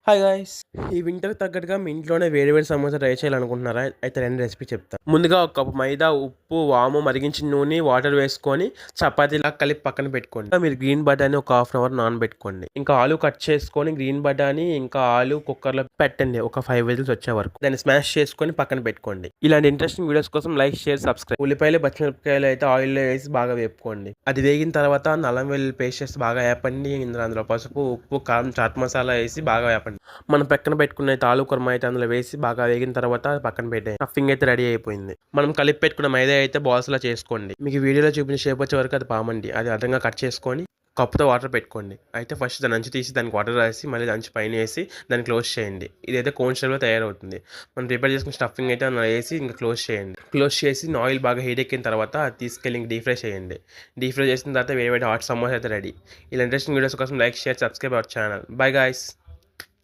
Hi guys! ఈ వింటర్‌కి తగ్గట్టుగా మీ ఇంట్లోనే వేడి వేడి సమోసా ట్రై చేయాలనుకుంటున్నారా? అయితే రండి రెసిపీ చెప్తా. ముందుగా ఒక కప్పు మైదా, ఉప్పు, వాము, మరిగించిన నూనె, వాటర్ వేసుకొని చపాతీలా కలిపి పక్కన పెట్టుకోండి. ఇంకా మీరు గ్రీన్ బటానీ ఒక హాఫ్ అన్ అవర్ నానబెట్టుకోండి. ఇంకా ఆలు కట్ చేసుకొని గ్రీన్ బటానీ ఇంకా ఆలు కుక్కర్‌లో పెట్టండి ఒక 5 విజిల్స్ వచ్చే వరకు. దాన్ని స్మాష్ చేసుకొని పక్కన పెట్టుకోండి. ఇలాంటి ఇంట్రెస్టింగ్ వీడియోస్ కోసం లైక్, షేర్, సబ్స్క్రైబ్. ఉల్లిపాయలు, పచ్చిమిరపకాయలు అయితే ఆయిల్‌లో వేసి బాగా వేపుకోండి. అది వేగిన తర్వాత అల్లం వెల్లుల్లి పేస్ట్ చేసి బాగా వేపండి. అందులో పసుపు, ఉప్పు, కారం, చాట్ మసాలా వేసి బాగా వేపండి. మనం పక్కన పెట్టుకున్న ఆలు కుర్మా అయితే అందులో వేసి బాగా వేగిన తర్వాత పక్కన పెట్టేయండి. స్టఫింగ్ అయితే రెడీ అయిపోయింది. మనం కలిపి పెట్టుకున్న మైదా అయితే బాల్స్ లా చేసుకోండి. మీకు వీడియోలో చూపించిన షేప్ వచ్చే వరకు అది పామండి. అది అర్థంగా కట్ చేసుకొని కప్పుతో వాటర్ పెట్టుకోండి. అయితే ఫస్ట్ దాని అంచు తీసి దానికి వాటర్ రాసి మళ్ళీ అంచు పైన వేసి దాన్ని క్లోజ్ చేయండి. ఇదైతే కోన్ స్టైల్లో తయారవుతుంది. మనం ప్రిపేర్ చేసుకున్న స్టఫింగ్ అయితే అందులో వేసి ఇంకా క్లోజ్ చేయండి. క్లోజ్ చేసి ఆయిల్ బాగా హీట్ ఎక్కిన తర్వాత అది తీసుకెళ్ళి ఇంక డీప్ ఫ్రై చేయండి. డీప్ ఫ్రై చేసిన తర్వాత వేడి వేడి హాట్ సమోసా అయితే రెడీ. ఇలా ఇంట్రెస్టింగ్ వీడియోస్ కోసం like, share, subscribe our channel. By guys.